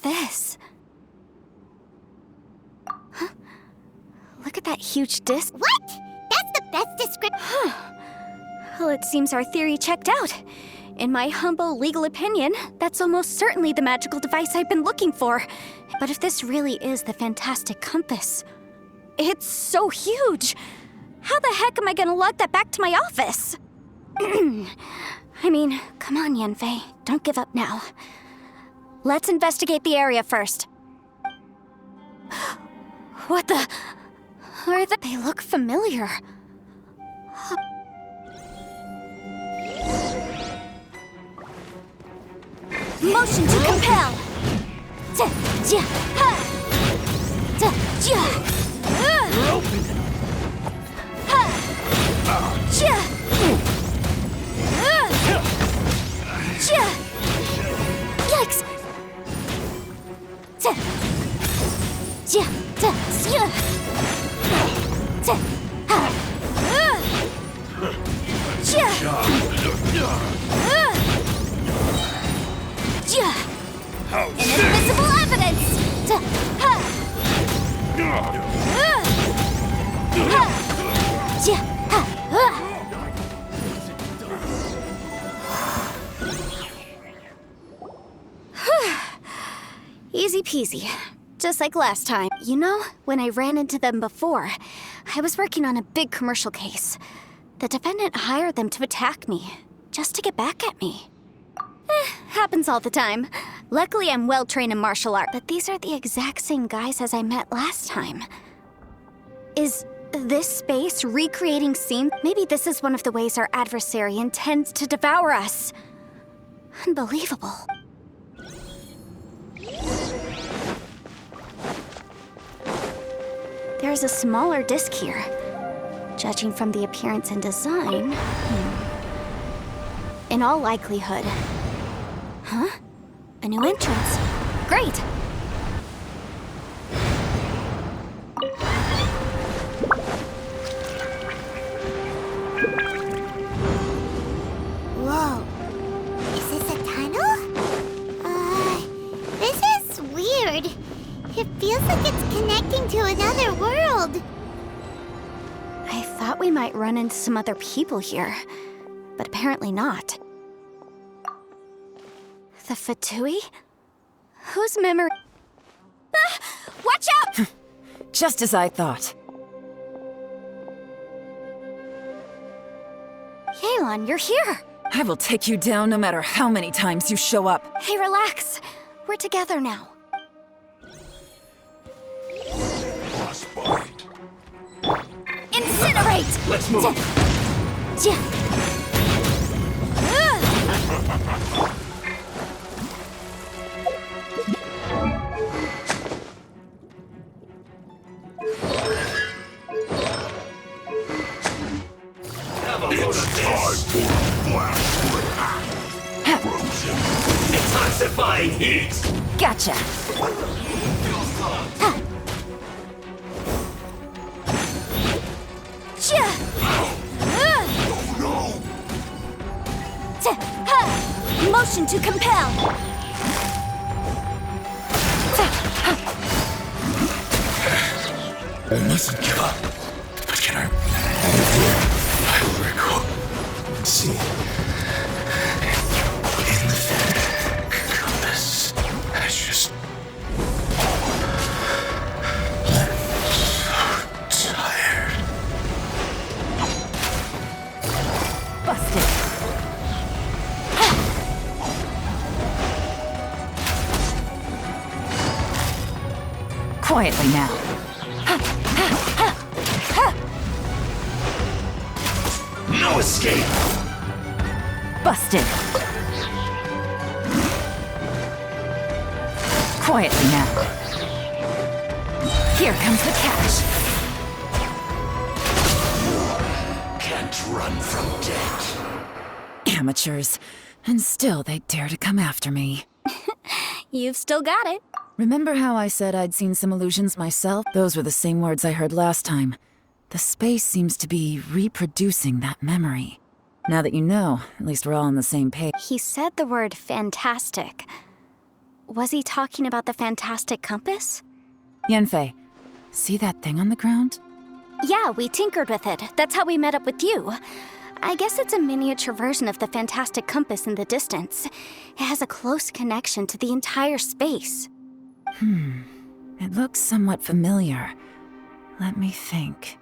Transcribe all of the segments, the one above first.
this? Huh? Look at that huge disc. What? That's the best description. Huh. Well, it seems our theory checked out. In my humble legal opinion, that's almost certainly the magical device I've been looking for. But if this really is the fantastic compass, it's so huge. How the heck am I gonna lug that back to my office? I mean, come on, Yanfei. Don't give up now. Let's investigate the area first. What the? They look familiar. Motion to compel! You're open! Yikes! Inadmissible evidence! Easy peasy. Just like last time. You know, when I ran into them before, I was working on a big commercial case. The defendant hired them to attack me, just to get back at me. Happens all the time. Luckily, I'm well-trained in martial art, but these are the exact same guys as I met last time. Is this space recreating scenes? Maybe this is one of the ways our adversary intends to devour us. Unbelievable. There's a smaller disc here. Judging from the appearance and design... In all likelihood... Huh? A new entrance. Great! Whoa. Is this a tunnel? This is weird. It feels like it's connecting to another world. I thought we might run into some other people here, but apparently not. The Fatui? Whose memory... Ah! Watch out! Just as I thought. Yelan, you're here! I will take you down no matter how many times you show up. Hey, relax. We're together now. Frostbite. Incinerate! Let's move. Have a load of this. Frozen. Intensifying heat. Gotcha. Motion to compel! I mustn't give up. But can I will recall. See. In the compass. I just. I'm so tired. Busted. Quietly now. No escape! Busted. Quietly now. Here comes the cash. Can't run from death. Amateurs. And still they dare to come after me. You've still got it. Remember how I said I'd seen some illusions myself? Those were the same words I heard last time. The space seems to be reproducing that memory. Now that you know, at least we're all on the same page. He said the word fantastic. Was he talking about the fantastic compass? Yanfei, see that thing on the ground? Yeah, we tinkered with it. That's how we met up with you. I guess it's a miniature version of the fantastic compass in the distance. It has a close connection to the entire space. It looks somewhat familiar. Let me think.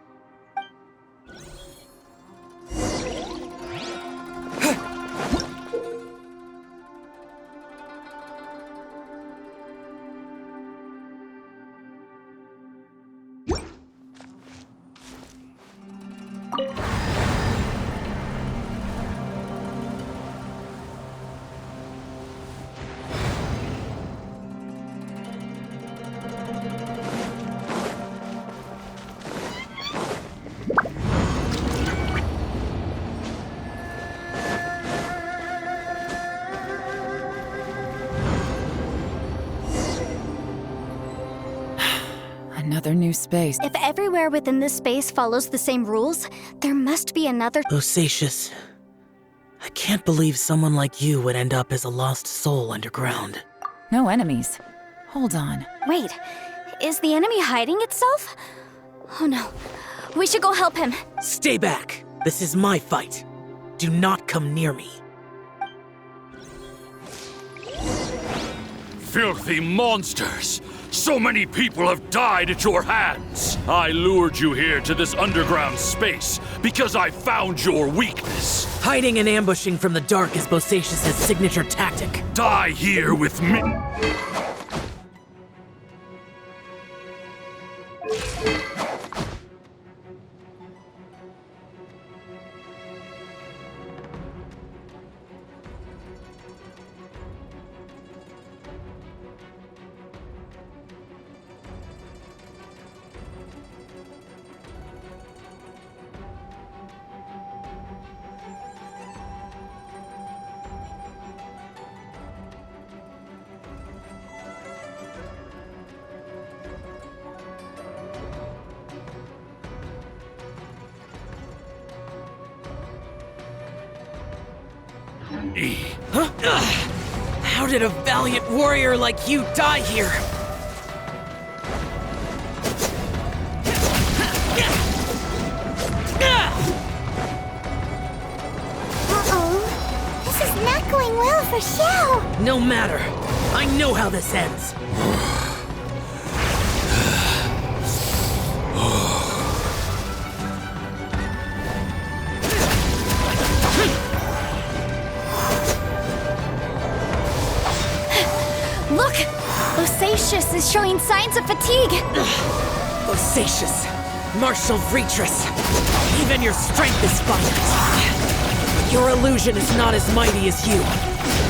Another new space. If everywhere within this space follows the same rules, there must be another. Bosacius, I can't believe someone like you would end up as a lost soul underground. No enemies. Hold on. Wait, is the enemy hiding itself? Oh no, we should go help him. Stay back! This is my fight. Do not come near me. Filthy monsters! So many people have died at your hands! I lured you here to this underground space because I found your weakness. Hiding and ambushing from the dark is Bosacius' signature tactic. Die here with me. How did a valiant warrior like you die here? Uh-oh. This is not going well for Xiao. No matter. I know how this ends. Look! Bosacius is showing signs of fatigue. Bosacius, Marshal Vitris, even your strength is finite. But your illusion is not as mighty as you.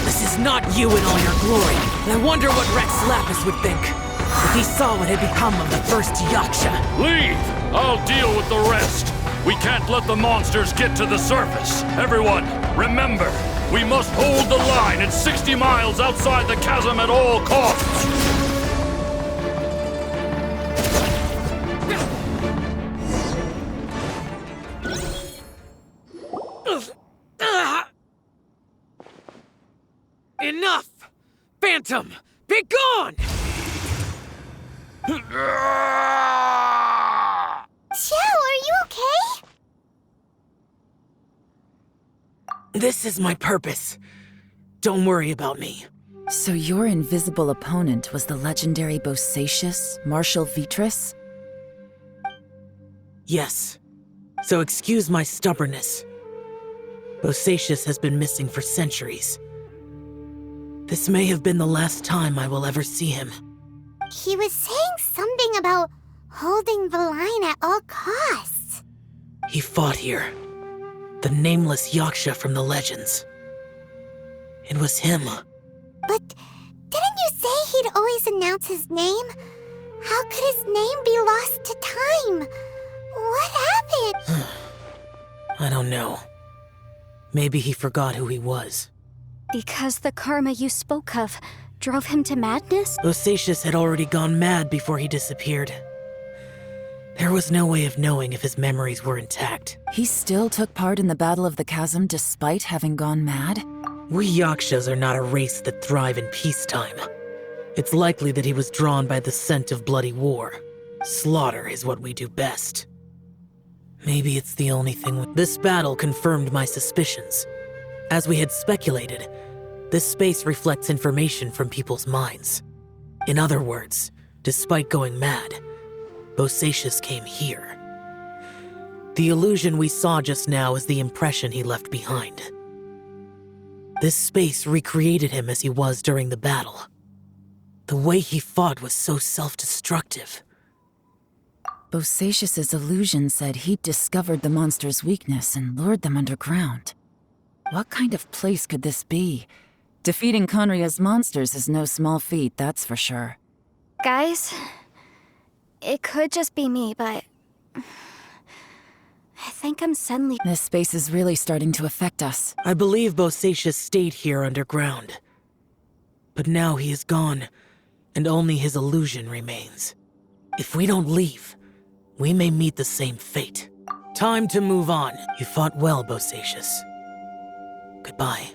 This is not you in all your glory. And I wonder what Rex Lapis would think if he saw what had become of the first Yaksha. Leave! I'll deal with the rest. We can't let the monsters get to the surface. Everyone, remember, we must hold the line at 60 miles outside the chasm at all costs. Enough! Phantom, be gone! Xiao, are you okay? This is my purpose. Don't worry about me. So your invisible opponent was the legendary Bosacius, Marshal Vitris? Yes. So excuse my stubbornness. Bosacius has been missing for centuries. This may have been the last time I will ever see him. He was saying something about holding the line at all costs. He fought here. The nameless Yaksha from the legends. It was him. But didn't you say he'd always announce his name? How could his name be lost to time? What happened? I don't know. Maybe he forgot who he was. Because the karma you spoke of drove him to madness? Bosacius had already gone mad before he disappeared. There was no way of knowing if his memories were intact. He still took part in the Battle of the Chasm despite having gone mad? We Yakshas are not a race that thrive in peacetime. It's likely that he was drawn by the scent of bloody war. Slaughter is what we do best. Maybe it's the only thing. This battle confirmed my suspicions. As we had speculated, this space reflects information from people's minds. In other words, despite going mad, Bosacius came here. The illusion we saw just now is the impression he left behind. This space recreated him as he was during the battle. The way he fought was so self-destructive. Bosacius's illusion said he'd discovered the monster's weakness and lured them underground. What kind of place could this be? Defeating Conria's monsters is no small feat, that's for sure. Guys, it could just be me, but I think I'm suddenly... This space is really starting to affect us. I believe Bosacius stayed here underground. But now he is gone, and only his illusion remains. If we don't leave, we may meet the same fate. Time to move on. You fought well, Bosacius. Goodbye.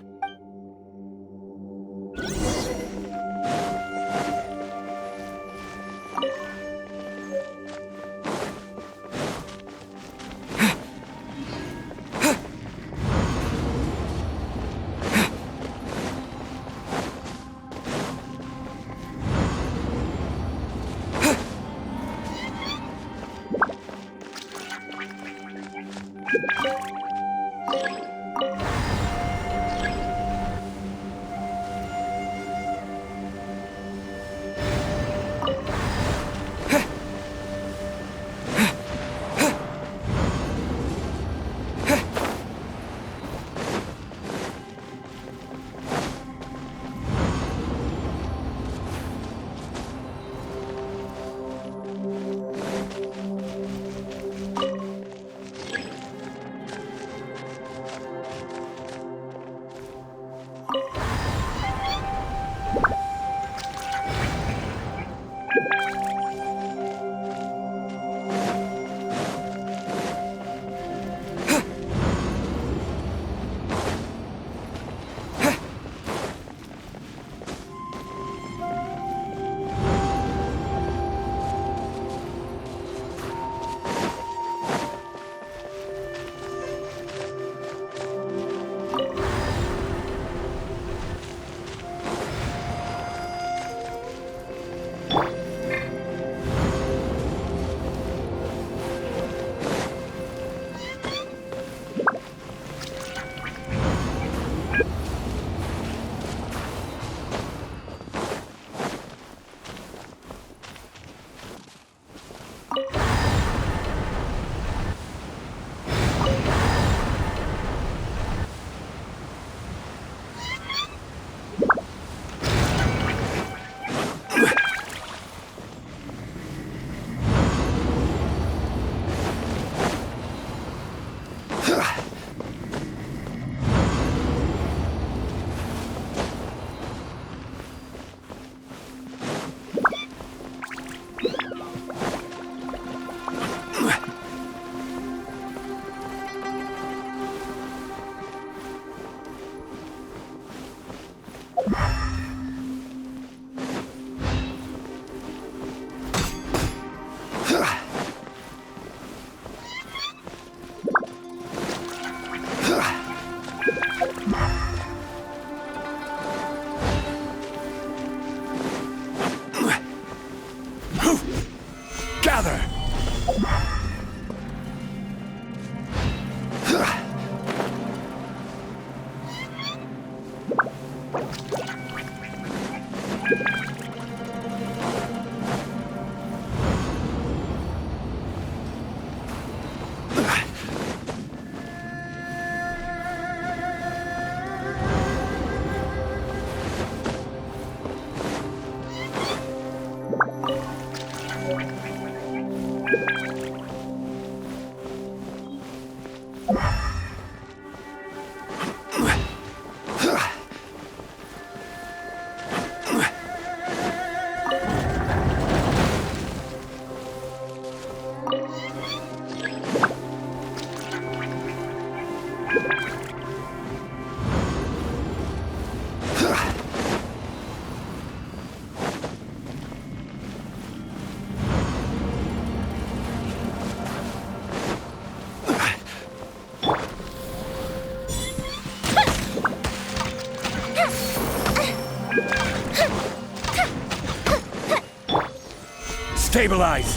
Stabilize!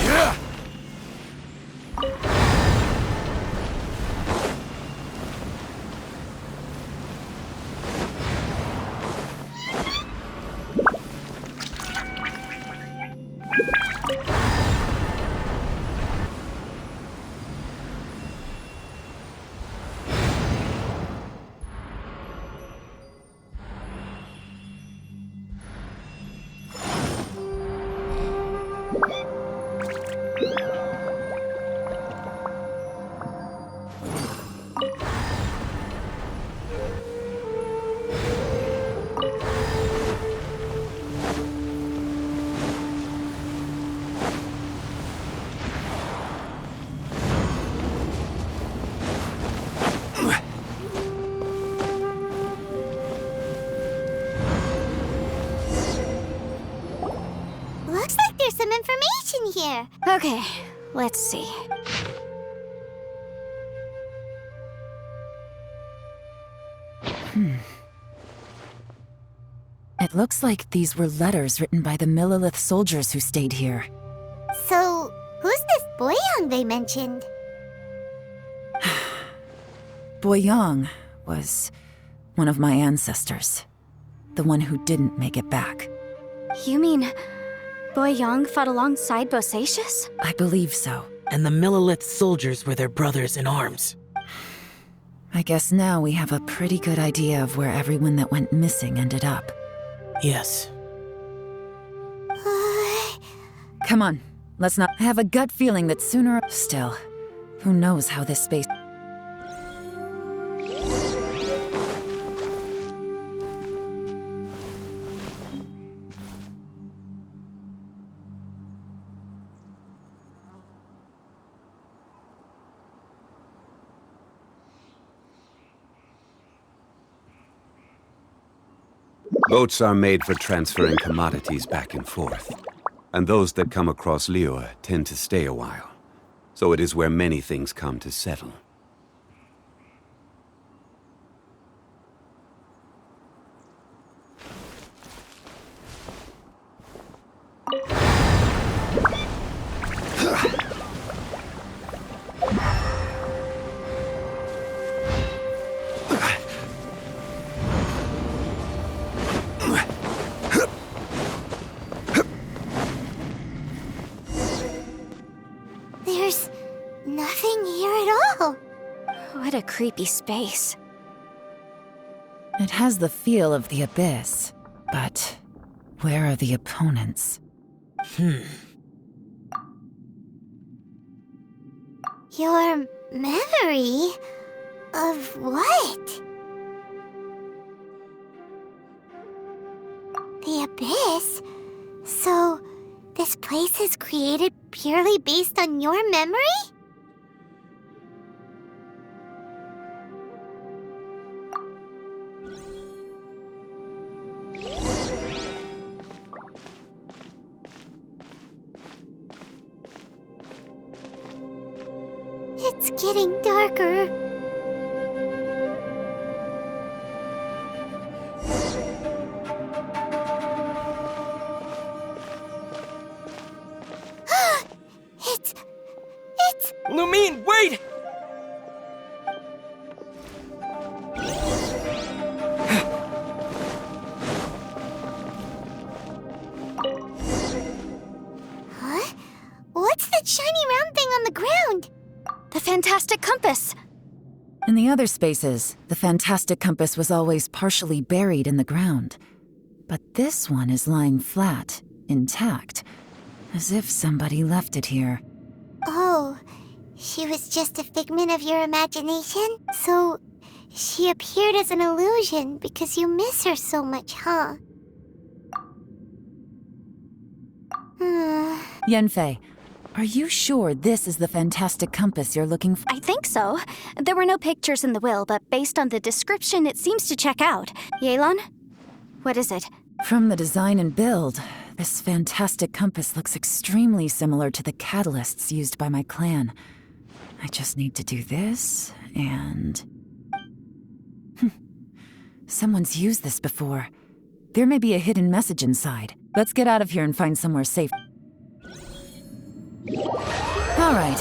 Yeah. Looks like there's some information here. Okay, let's see. It looks like these were letters written by the Millelith soldiers who stayed here. So, who's this Boyang they mentioned? Boyang was one of my ancestors. The one who didn't make it back. You mean Boyang fought alongside Bosacius? I believe so. And the Millelith soldiers were their brothers in arms. I guess now we have a pretty good idea of where everyone that went missing ended up. Yes. Come on, let's not. I have a gut feeling that sooner or still, who knows how this space. Boats are made for transferring commodities back and forth. And those that come across Liyue tend to stay a while. So it is where many things come to settle. There's nothing here at all. What a creepy space. It has the feel of the abyss, but where are the opponents? Your memory of what? The abyss? So, this place is created purely based on your memory? It's getting darker. It's... Lumine, wait! Huh? What's that shiny round thing on the ground? The fantastic compass! In the other spaces, the fantastic compass was always partially buried in the ground. But this one is lying flat, intact, as if somebody left it here. Oh, she was just a figment of your imagination? So, she appeared as an illusion because you miss her so much, huh? Yanfei, are you sure this is the fantastic compass you're looking for? I think so. There were no pictures in the will, but based on the description, it seems to check out. Yelan? What is it? From the design and build, this fantastic compass looks extremely similar to the catalysts used by my clan. I just need to do this, and... Someone's used this before. There may be a hidden message inside. Let's get out of here and find somewhere safe. All right,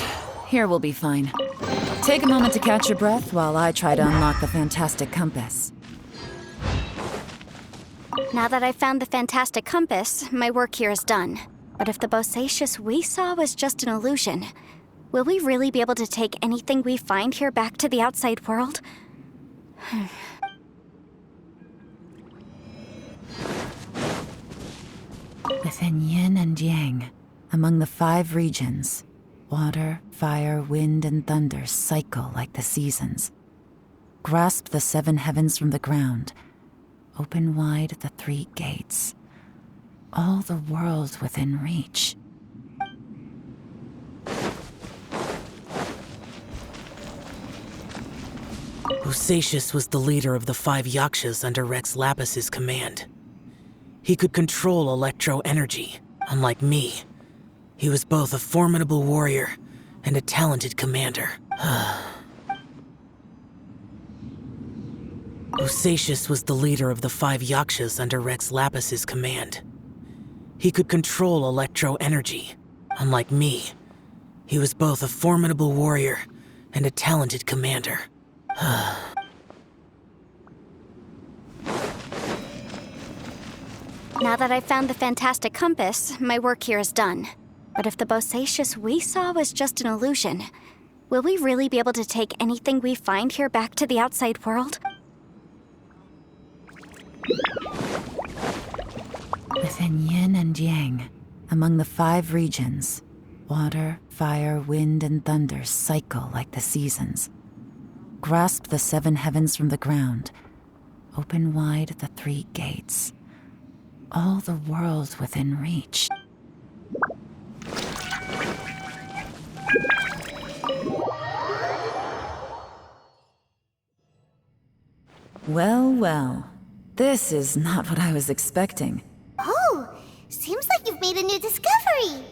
here we'll be fine. Take a moment to catch your breath while I try to unlock the fantastic compass. Now that I've found the fantastic compass, my work here is done. But if the Bosacius we saw was just an illusion, will we really be able to take anything we find here back to the outside world? Within yin and yang, among the 5 regions, water, fire, wind, and thunder cycle like the seasons. Grasp the 7 heavens from the ground. Open wide the 3 gates. All the world within reach. Bosacius was the leader of the 5 Yakshas under Rex Lapis's command. He could control electro-energy, unlike me. He was both a formidable warrior and a talented commander. Bosacius was the leader of the 5 Yakshas under Rex Lapis's command. He could control electro-energy, unlike me. He was both a formidable warrior and a talented commander. Now that I've found the fantastic compass, my work here is done. But if the Bosacius we saw was just an illusion, will we really be able to take anything we find here back to the outside world? Within yin and yang, among the 5 regions, water, fire, wind, and thunder cycle like the seasons. Grasp the 7 heavens from the ground. Open wide the 3 gates. All the world within reach. Well, well. This is not what I was expecting. Oh, seems like you've made a new discovery.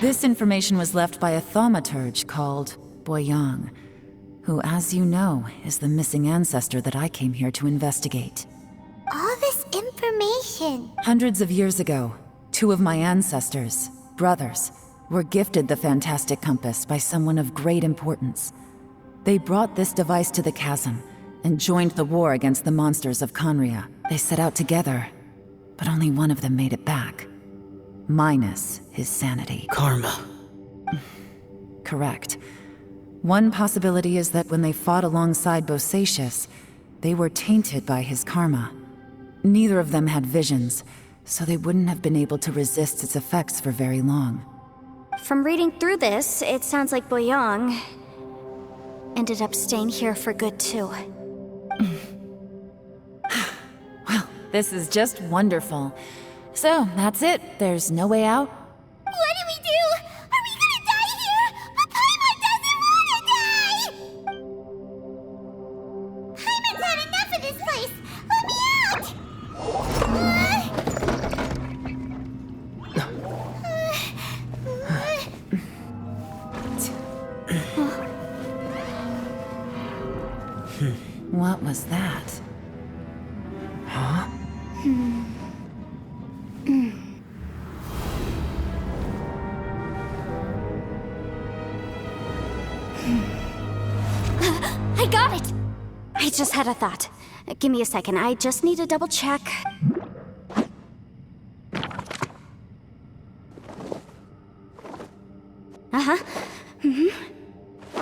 This information was left by a thaumaturge called Boyang, who, as you know, is the missing ancestor that I came here to investigate. All this information. Hundreds of years ago, 2 of my ancestors, brothers, were gifted the fantastic compass by someone of great importance. They brought this device to the chasm and joined the war against the monsters of Khaenri'ah. They set out together, but only one of them made it back. Minus his sanity. Karma. Correct. One possibility is that when they fought alongside Bosacius, they were tainted by his karma. Neither of them had visions, so they wouldn't have been able to resist its effects for very long. From reading through this, it sounds like Boyang ended up staying here for good too. Well, this is just wonderful. So, that's it. There's no way out? What do we do? Are we gonna die here? But Paimon doesn't wanna die! Paimon's had enough of this place! Let me out! What was that? Huh? I got it! I just had a thought. Give me a second, I just need to double check.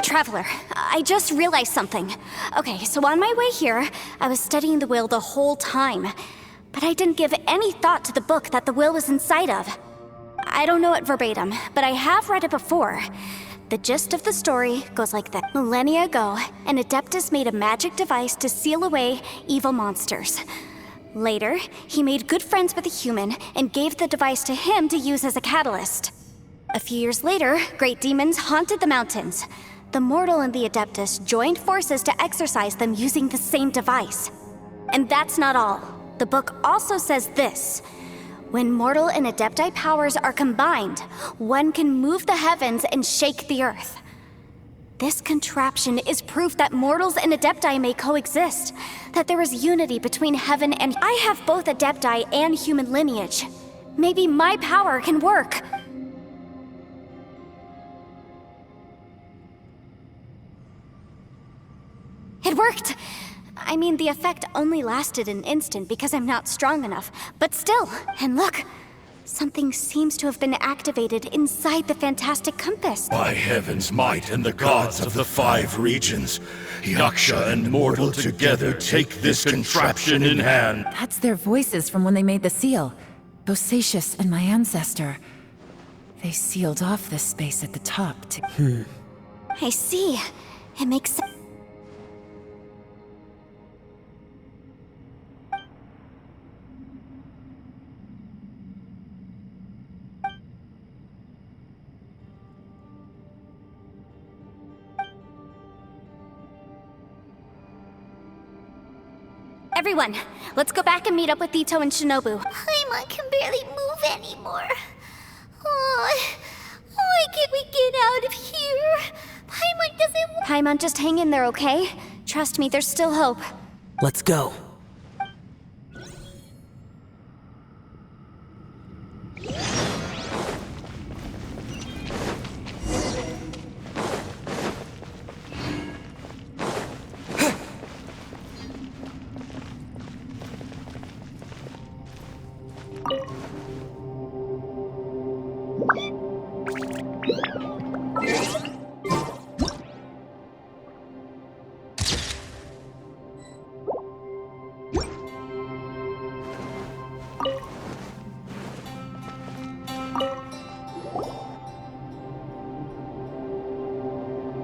Traveler, I just realized something. Okay, so on my way here, I was studying the will the whole time. But I didn't give any thought to the book that the will was inside of. I don't know it verbatim, but I have read it before. The gist of the story goes like this. Millennia ago, an Adeptus made a magic device to seal away evil monsters. Later, he made good friends with a human and gave the device to him to use as a catalyst. A few years later, great demons haunted the mountains. The mortal and the Adeptus joined forces to exorcise them using the same device. And that's not all. The book also says this. When mortal and Adepti powers are combined, one can move the heavens and shake the earth. This contraption is proof that mortals and Adepti may coexist, that there is unity between heaven and... I have both Adepti and human lineage. Maybe my power can work. It worked! I mean, the effect only lasted an instant because I'm not strong enough, but still, and look! Something seems to have been activated inside the Fantastic Compass. By heaven's might and the gods of the 5 regions, Yaksha and mortal together take this contraption in hand. That's their voices from when they made the seal. Bosacius and my ancestor. They sealed off this space at the top to... I see. It makes sense. Everyone, let's go back and meet up with Ito and Shinobu. Paimon can barely move anymore. Oh, why can't we get out of here? Paimon doesn't want... Paimon, just hang in there, okay? Trust me, there's still hope. Let's go.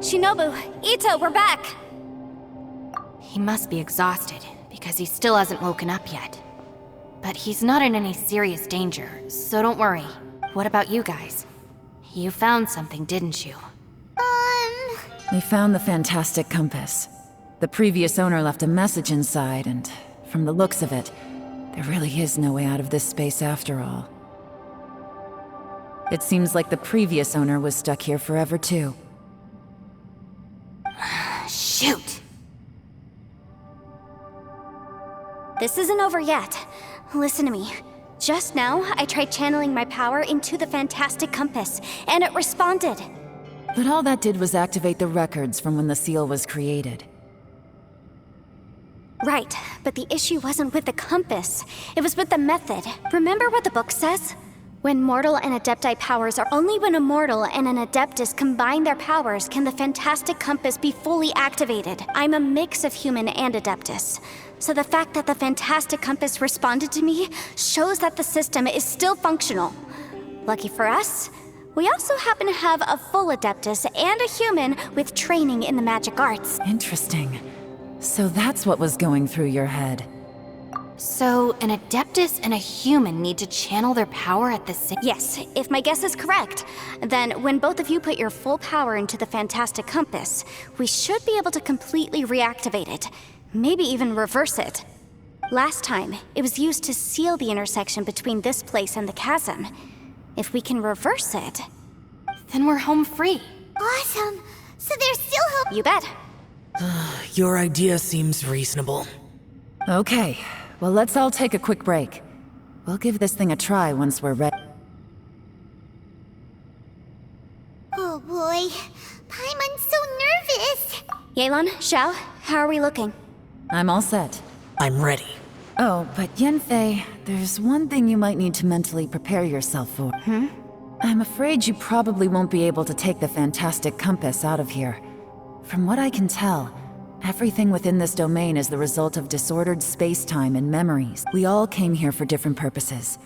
Shinobu, Ito, we're back! He must be exhausted, because he still hasn't woken up yet. But he's not in any serious danger, so don't worry. What about you guys? You found something, didn't you? We found the Fantastic Compass. The previous owner left a message inside, and from the looks of it, there really is no way out of this space after all. It seems like the previous owner was stuck here forever too. Shoot! This isn't over yet. Listen to me. Just now, I tried channeling my power into the Fantastic Compass, and it responded. But all that did was activate the records from when the seal was created. Right, but the issue wasn't with the compass. It was with the method. Remember what the book says? When mortal and Adepti powers are only when a mortal and an Adeptus combine their powers can the Fantastic Compass be fully activated. I'm a mix of human and Adeptus. So the fact that the Fantastic Compass responded to me shows that the system is still functional. Lucky for us, we also happen to have a full Adeptus and a human with training in the magic arts. Interesting. So that's what was going through your head. So, an Adeptus and a human need to channel their power at the same... Yes, if my guess is correct, then when both of you put your full power into the Fantastic Compass, we should be able to completely reactivate it. Maybe even reverse it. Last time, it was used to seal the intersection between this place and the chasm. If we can reverse it... Then we're home free. Awesome! So there's still hope. You bet. Your idea seems reasonable. Okay, well let's all take a quick break. We'll give this thing a try once we're ready. Oh boy, Paimon's so nervous. Yelan, Xiao, how are we looking? I'm all set. I'm ready. Oh, but Yanfei, there's one thing you might need to mentally prepare yourself for. I'm afraid you probably won't be able to take the Fantastic Compass out of here. From what I can tell, everything within this domain is the result of disordered space-time and memories. We all came here for different purposes,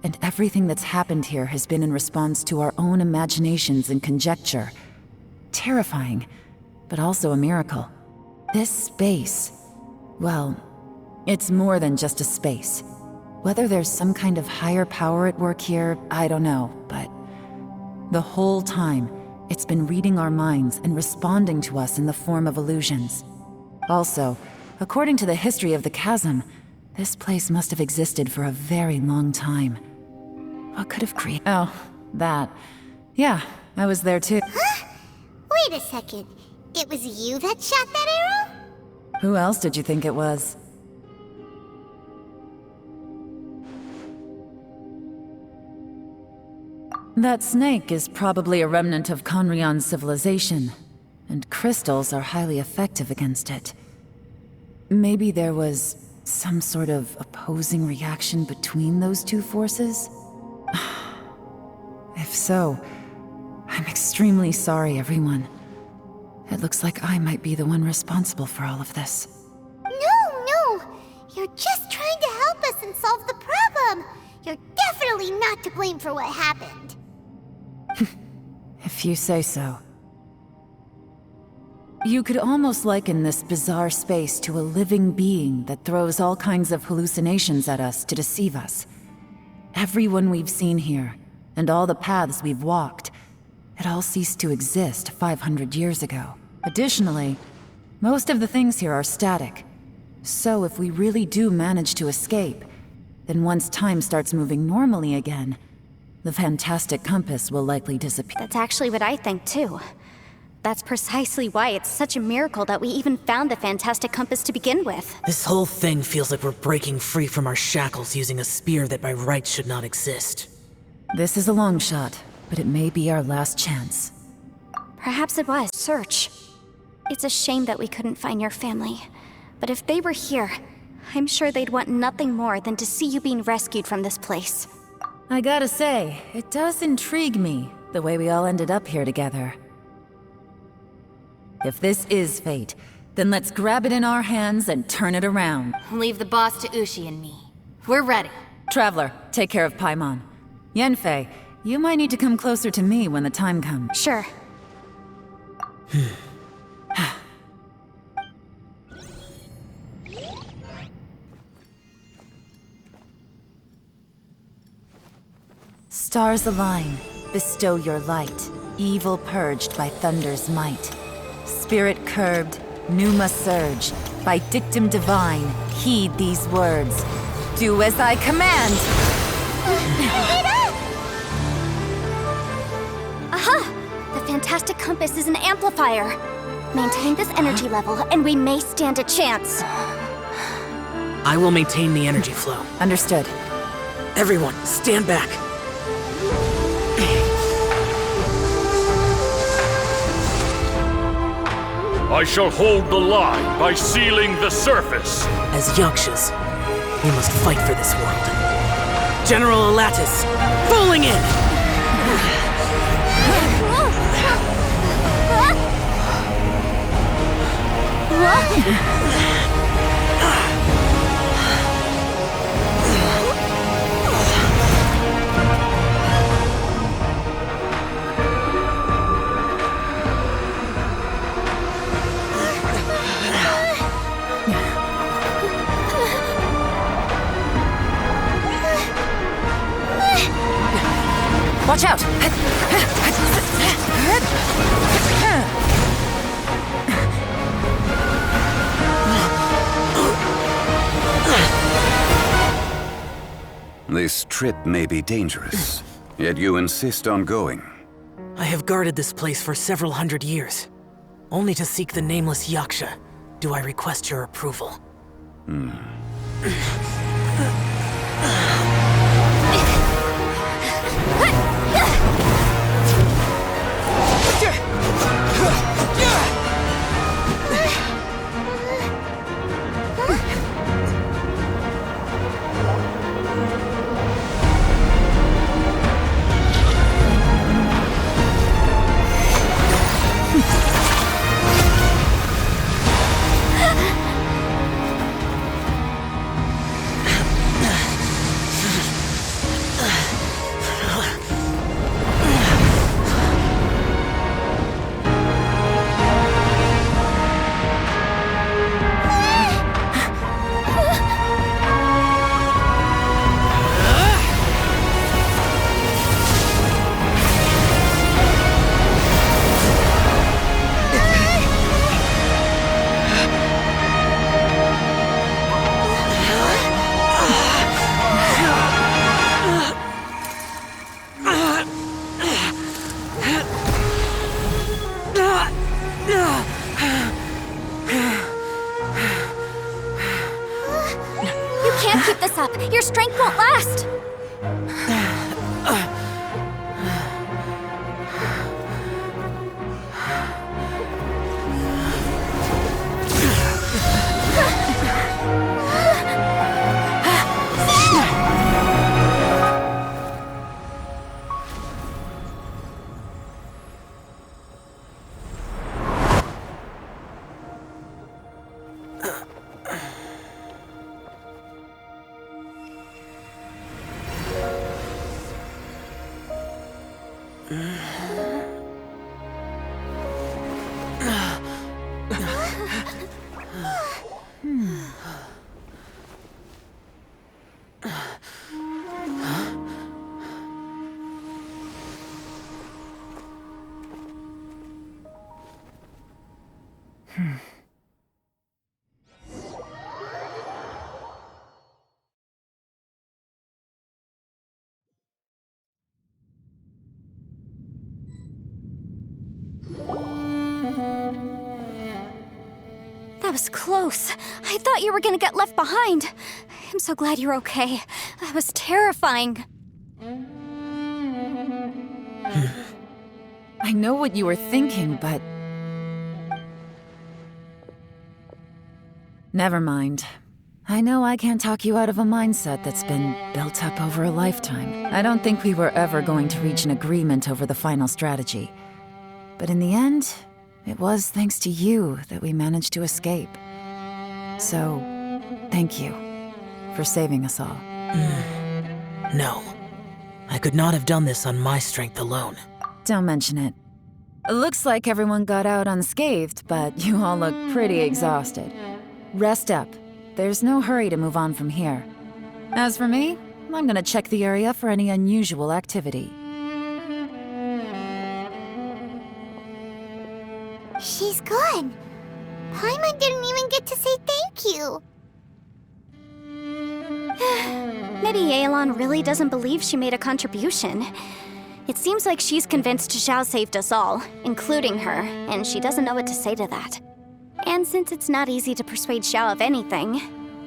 and everything that's happened here has been in response to our own imaginations and conjecture. Terrifying, but also a miracle. This space, well, it's more than just a space. Whether there's some kind of higher power at work here, I don't know, but the whole time, it's been reading our minds and responding to us in the form of illusions. Also, according to the history of the chasm, this place must have existed for a very long time. What could have created... Oh, that. Yeah, I was there too. Wait a second. It was you that shot that arrow? Who else did you think it was? That snake is probably a remnant of Conrion's civilization, and crystals are highly effective against it. Maybe there was some sort of opposing reaction between those two forces? If so, I'm extremely sorry, everyone. It looks like I might be the one responsible for all of this. No! You're just trying to help us and solve the problem! You're definitely not to blame for what happened. If you say so. You could almost liken this bizarre space to a living being that throws all kinds of hallucinations at us to deceive us. Everyone we've seen here, and all the paths we've walked, it all ceased to exist 500 years ago. Additionally, most of the things here are static. So if we really do manage to escape, then once time starts moving normally again, the fantastic compass will likely disappear. That's actually what I think, too. That's precisely why it's such a miracle that we even found the fantastic compass to begin with. This whole thing feels like we're breaking free from our shackles using a spear that by rights should not exist. This is a long shot, but it may be our last chance. Perhaps it was. Search. It's a shame that we couldn't find your family. But if they were here, I'm sure they'd want nothing more than to see you being rescued from this place. I gotta say, it does intrigue me, the way we all ended up here together. If this is fate, then let's grab it in our hands and turn it around. Leave the boss to Ushi and me. We're ready. Traveler, take care of Paimon. Yanfei, you might need to come closer to me when the time comes. Sure. Stars align, bestow your light, evil purged by thunder's might. Spirit curbed, pneuma surge, by dictum divine, heed these words. Do as I command! Aha! The fantastic compass is an amplifier. Maintain this energy level, and we may stand a chance. I will maintain the energy flow. Understood. Everyone, stand back. I shall hold the line by sealing the surface. As Yakshas, we must fight for this world. General Alatus, falling in! Watch out! This trip may be dangerous, yet you insist on going. I have guarded this place for several hundred years. Only to seek the nameless Yaksha do I request your approval. can't keep this up. Your strength won't last. That was close. I thought you were gonna get left behind. I'm so glad you're okay. That was terrifying. I know what you were thinking, but... Never mind. I know I can't talk you out of a mindset that's been built up over a lifetime. I don't think we were ever going to reach an agreement over the final strategy. But in the end, it was thanks to you that we managed to escape. So, thank you for saving us all. No. I could not have done this on my strength alone. Don't mention it. It looks like everyone got out unscathed, but you all look pretty exhausted. Rest up. There's no hurry to move on from here. As for me, I'm gonna check the area for any unusual activity. She's gone. Paimon didn't even get to say thank you. Maybe Yelan really doesn't believe she made a contribution. It seems like she's convinced Xiao saved us all, including her, and she doesn't know what to say to that. And since it's not easy to persuade Xiao of anything,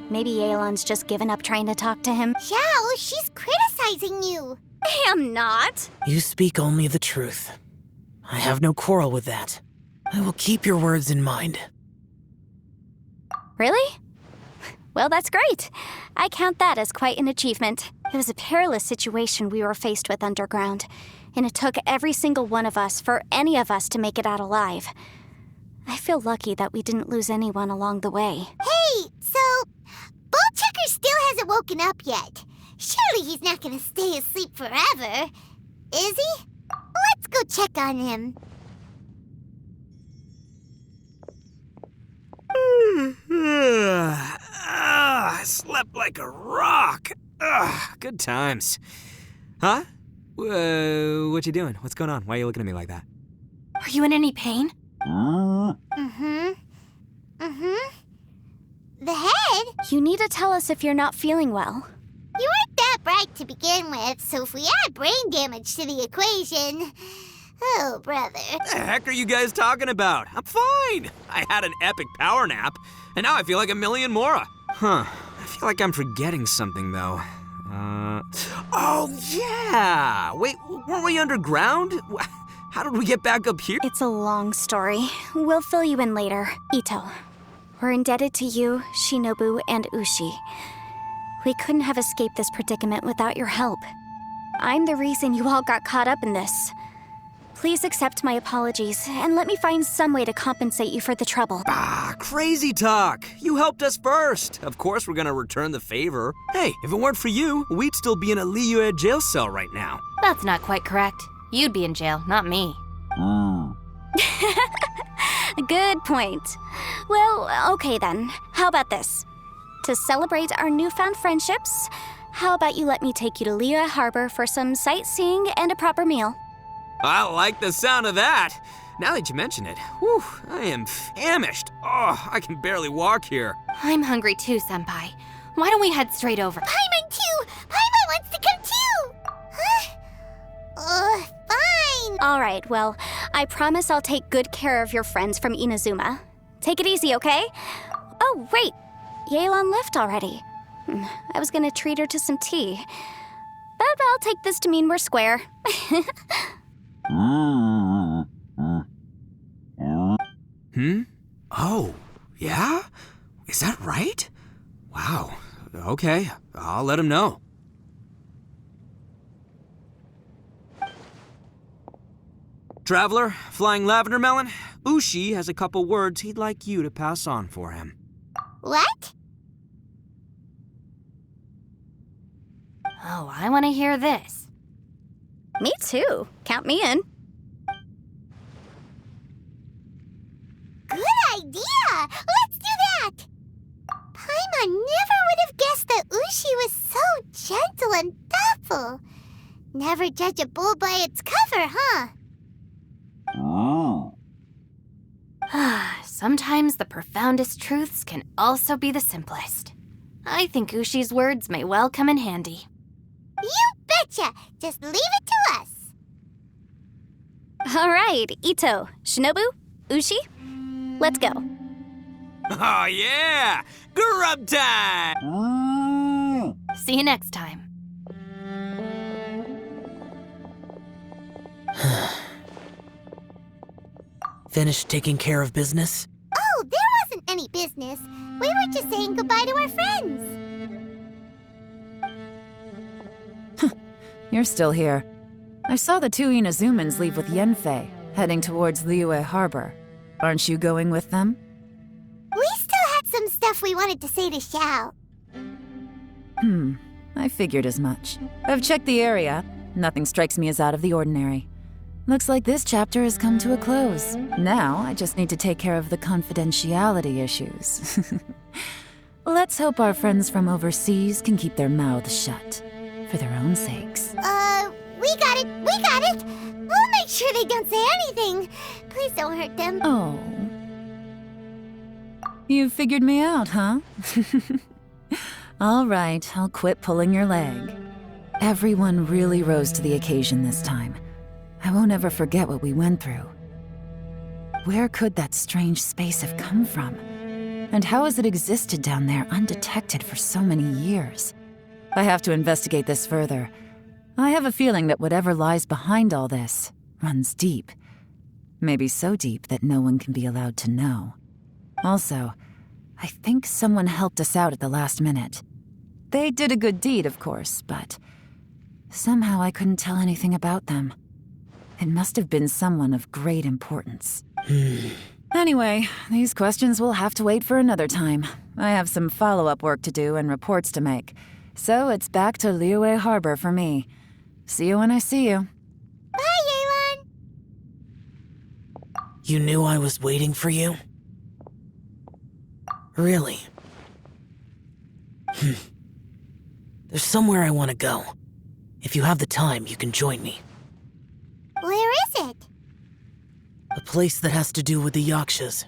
maybe Yelan's just given up trying to talk to him. Xiao, she's criticizing you. I am not. You speak only the truth. I have no quarrel with that. I will keep your words in mind. Really? Well, that's great. I count that as quite an achievement. It was a perilous situation we were faced with underground, and it took every single one of us for any of us to make it out alive. I feel lucky that we didn't lose anyone along the way. Hey, so Bullchecker still hasn't woken up yet. Surely he's not gonna stay asleep forever, is he? Let's go check on him. I slept like a rock. Good times. Huh? What you doing? What's going on? Why are you looking at me like that? Are you in any pain? The head? You need to tell us if you're not feeling well. You weren't that bright to begin with, so if we add brain damage to the equation... Oh, brother. What the heck are you guys talking about? I'm fine. I had an epic power nap, and now I feel like a million more. Huh. I feel like I'm forgetting something, though. Oh, yeah! Wait, weren't we underground? How did we get back up here? It's a long story. We'll fill you in later. Ito, we're indebted to you, Shinobu, and Ushi. We couldn't have escaped this predicament without your help. I'm the reason you all got caught up in this. Please accept my apologies, and let me find some way to compensate you for the trouble. Crazy talk. You helped us first. Of course we're gonna return the favor. Hey, if it weren't for you, we'd still be in a Liyue jail cell right now. That's not quite correct. You'd be in jail, not me. Good point. Well, okay then. How about this? To celebrate our newfound friendships, how about you let me take you to Liyue Harbor for some sightseeing and a proper meal? I like the sound of that. Now that you mention it, whew, I am famished. Oh, I can barely walk here. I'm hungry too, Senpai. Why don't we head straight over? Paimon too! Paimon wants to come too! Huh? Fine! Alright, well, I promise I'll take good care of your friends from Inazuma. Take it easy, okay? Oh, wait! Yelan left already. I was gonna treat her to some tea. But I'll take this to mean we're square. Oh, yeah? Is that right? Wow. Okay, I'll let him know. Traveler, Flying Lavender Melon, Ushi has a couple words he'd like you to pass on for him. What? Oh, I want to hear this. Me too. Count me in. Good idea! Let's do that! Paimon never would have guessed that Ushi was so gentle and thoughtful. Never judge a bull by its cover, huh? Sometimes the profoundest truths can also be the simplest. I think Ushi's words may well come in handy. You betcha! Just leave it to us! All right, Ito, Shinobu, Ushi, let's go. Oh yeah! Grub time! See you next time. Finished taking care of business? Oh, there wasn't any business. We were just saying goodbye to our friends. You're still here. I saw the two Inazumans leave with Yanfei, heading towards Liyue Harbor. Aren't you going with them? We still had some stuff we wanted to say to Xiao. I figured as much. I've checked the area. Nothing strikes me as out of the ordinary. Looks like this chapter has come to a close. Now, I just need to take care of the confidentiality issues. Let's hope our friends from overseas can keep their mouths shut. For their own sakes. We got it! We'll make sure they don't say anything. Please don't hurt them. Oh. You figured me out, huh? All right, I'll quit pulling your leg. Everyone really rose to the occasion this time. I won't ever forget what we went through. Where could that strange space have come from? And how has it existed down there undetected for so many years? I have to investigate this further. I have a feeling that whatever lies behind all this runs deep. Maybe so deep that no one can be allowed to know. Also, I think someone helped us out at the last minute. They did a good deed, of course, but somehow I couldn't tell anything about them. It must have been someone of great importance. Anyway, these questions will have to wait for another time. I have some follow-up work to do and reports to make. So it's back to Liyue Harbor for me. See you when I see you. Bye, Yelan! You knew I was waiting for you? Really? There's somewhere I want to go. If you have the time, you can join me. Where is it? A place that has to do with the Yakshas.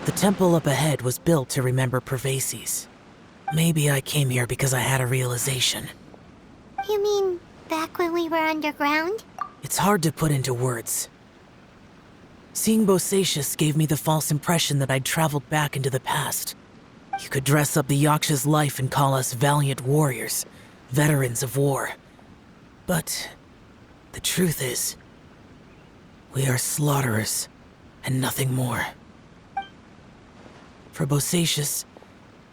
The temple up ahead was built to remember Pervases. Maybe I came here because I had a realization. You mean back when we were underground? It's hard to put into words. Seeing Bosacius gave me the false impression that I'd traveled back into the past. You could dress up the Yaksha's life and call us valiant warriors, veterans of war. But the truth is, we are slaughterers and nothing more. For Bosacius,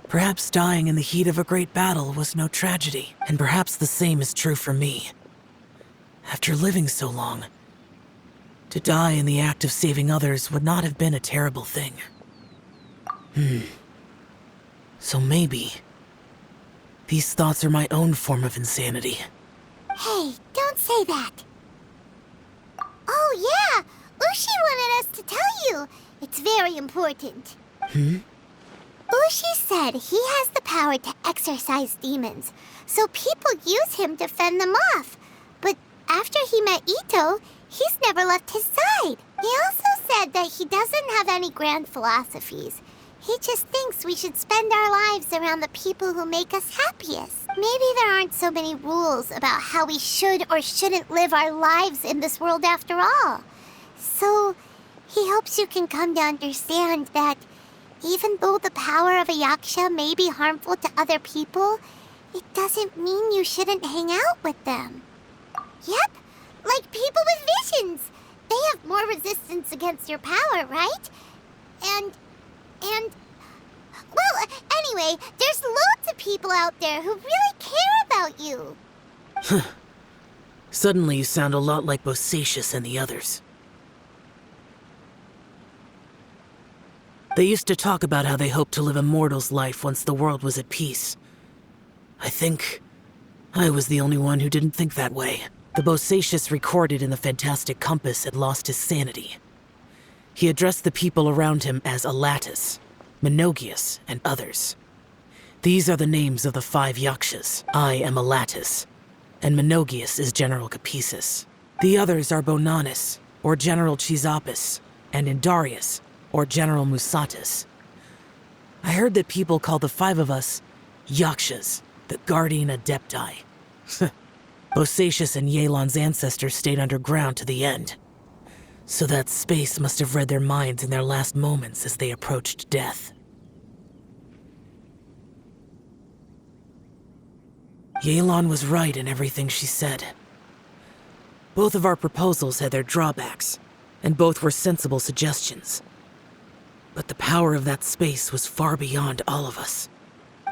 perhaps dying in the heat of a great battle was no tragedy, and perhaps the same is true for me. After living so long, to die in the act of saving others would not have been a terrible thing. So maybe these thoughts are my own form of insanity. Hey, don't say that. Oh yeah, Ushi wanted us to tell you. It's very important. Ushi said he has the power to exorcise demons, so people use him to fend them off. But after he met Ito, he's never left his side. He also said said that he doesn't have any grand philosophies. He just thinks we should spend our lives around the people who make us happiest. Maybe there aren't so many rules about how we should or shouldn't live our lives in this world after all. So, he hopes you can come to understand that even though the power of a yaksha may be harmful to other people, it doesn't mean you shouldn't hang out with them. Yep, like people with visions. They have more resistance against your power, right? And, well, anyway, there's loads of people out there who really care about you. Suddenly you sound a lot like Bosacius and the others. They used to talk about how they hoped to live a mortal's life once the world was at peace. I think I was the only one who didn't think that way. The Bosacius recorded in the Fantastic Compass had lost his sanity. He addressed the people around him as Alatus, Menogias, and others. These are the names of the 5 yakshas. I am Alatus, and Menogias is General Capisis. The others are Bonanis, or General Chisapis, and Indarius, or General Musatis. I heard that people call the 5 of us yakshas, the Guardian Adepti. Bosacius and Yelan's ancestors stayed underground to the end, so that space must have read their minds in their last moments as they approached death. Yelan was right in everything she said. Both of our proposals had their drawbacks, and both were sensible suggestions. But the power of that space was far beyond all of us.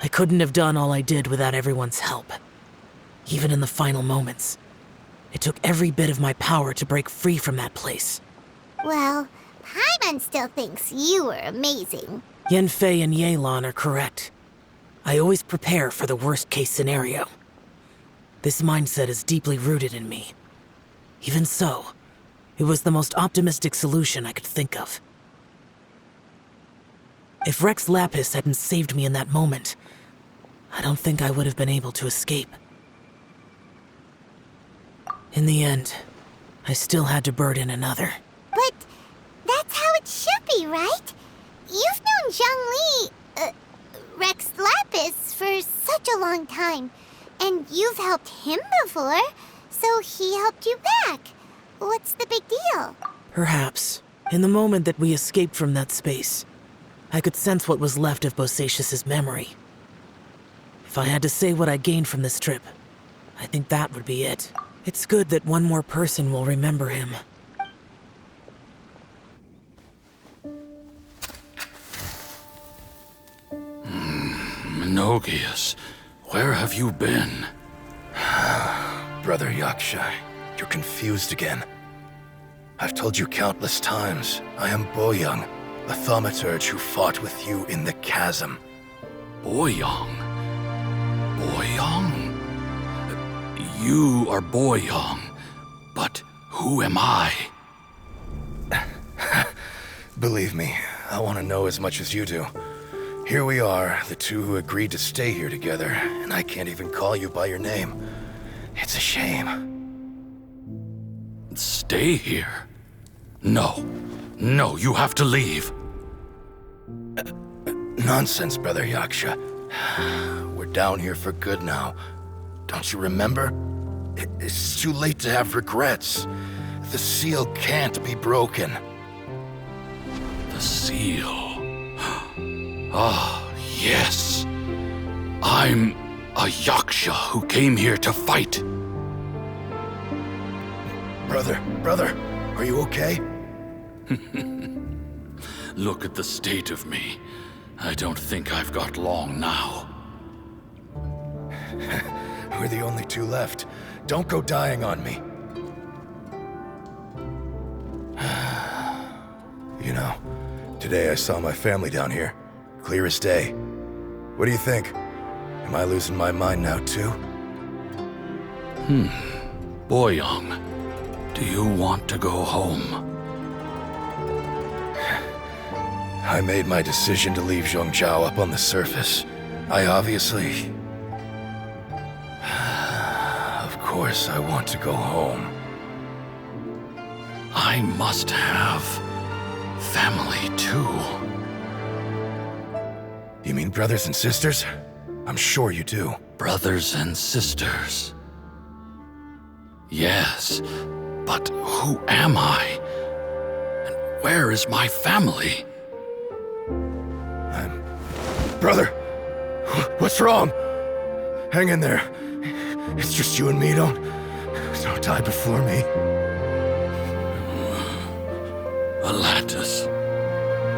I couldn't have done all I did without everyone's help. Even in the final moments, it took every bit of my power to break free from that place. Well, Paimon still thinks you were amazing. Yanfei and Yelan are correct. I always prepare for the worst-case scenario. This mindset is deeply rooted in me. Even so, it was the most optimistic solution I could think of. If Rex Lapis hadn't saved me in that moment, I don't think I would have been able to escape. In the end, I still had to burden another. But that's how it should be, right? You've known Zhang Li, Rex Lapis, for such a long time. And you've helped him before, so he helped you back. What's the big deal? Perhaps. In the moment that we escaped from that space, I could sense what was left of Bosacius' memory. If I had to say what I gained from this trip, I think that would be it. It's good that one more person will remember him. Menogias, where have you been? Brother Yaksha, you're confused again. I've told you countless times, I am Boyoung, the thaumaturge who fought with you in the chasm. Boyoung? Boyoung? You are Boyoung, but who am I? Believe me, I want to know as much as you do. Here we are, the two who agreed to stay here together, and I can't even call you by your name. It's a shame. Stay here? No. No, you have to leave. Nonsense, Brother Yaksha. We're down here for good now. Don't you remember? It's too late to have regrets. The seal can't be broken. The seal. Ah, yes. I'm a Yaksha who came here to fight. Brother, are you okay? Look at the state of me. I don't think I've got long now. We're the only two left. Don't go dying on me. You know, today I saw my family down here. Clear as day. What do you think? Am I losing my mind now, too? Boyoung, do you want to go home? I made my decision to leave Zhongzhou up on the surface. I obviously... Of course I want to go home. I must have family, too. You mean brothers and sisters? I'm sure you do. Brothers and sisters. Yes, but who am I? And where is my family? Brother, what's wrong? Hang in there. It's just you and me. Don't die before me. Alatus,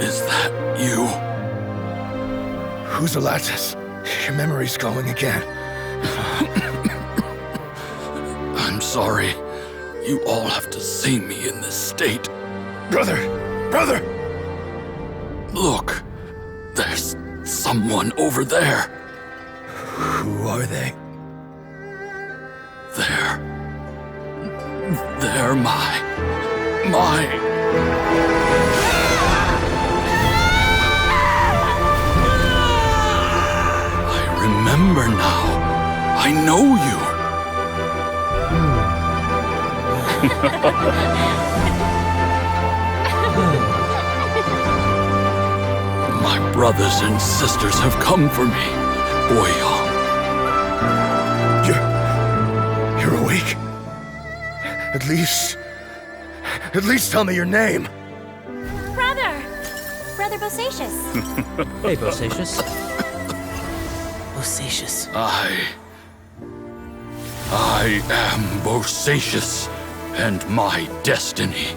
is that you? Who's Alatus? Your memory's going again. I'm sorry. You all have to see me in this state. Brother! Look, there's someone over there. Who are they? They're my... I remember now. I know you. My brothers and sisters have come for me, Boyang. You're awake? At least tell me your name. Brother Bosacius. Hey, Bosacius. Bosacius. I am Bosacius, and my destiny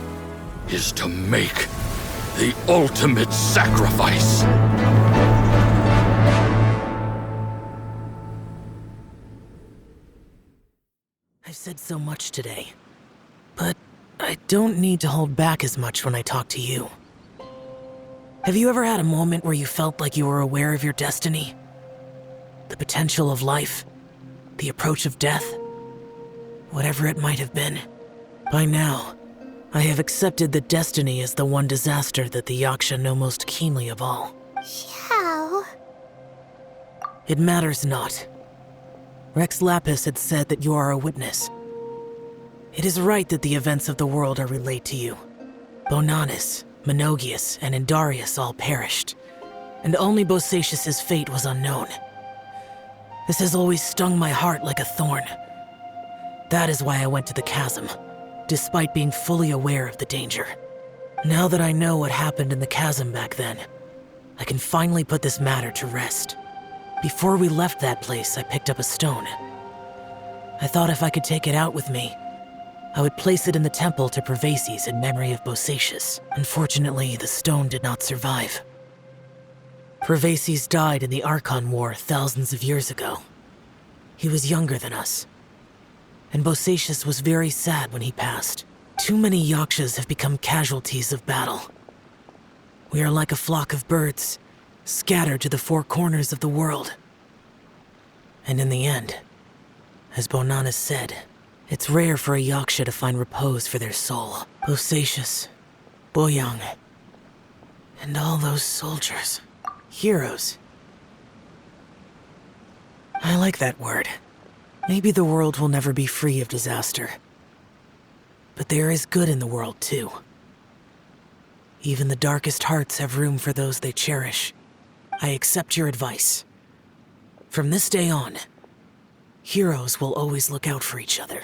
is to make the ultimate sacrifice. I've said so much today, but I don't need to hold back as much when I talk to you. Have you ever had a moment where you felt like you were aware of your destiny? The potential of life? The approach of death? Whatever it might have been. By now, I have accepted that destiny is the one disaster that the Yaksha know most keenly of all. Xiao. It matters not. Rex Lapis had said that you are a witness. It is right that the events of the world are relayed to you. Bonanis, Menogias, and Indarius all perished, and only Bosacius' fate was unknown. This has always stung my heart like a thorn. That is why I went to the chasm, despite being fully aware of the danger. Now that I know what happened in the chasm back then, I can finally put this matter to rest. Before we left that place, I picked up a stone. I thought if I could take it out with me, I would place it in the temple to Pervases in memory of Bosacius. Unfortunately, the stone did not survive. Pervases died in the Archon War thousands of years ago. He was younger than us. And Bosacius was very sad when he passed. Too many Yakshas have become casualties of battle. We are like a flock of birds, scattered to the four corners of the world. And in the end, as Bonanis said, it's rare for a Yaksha to find repose for their soul. Bosacius, Boyang, and all those soldiers. Heroes. I like that word. Maybe the world will never be free of disaster. But there is good in the world, too. Even the darkest hearts have room for those they cherish. I accept your advice. From this day on, heroes will always look out for each other.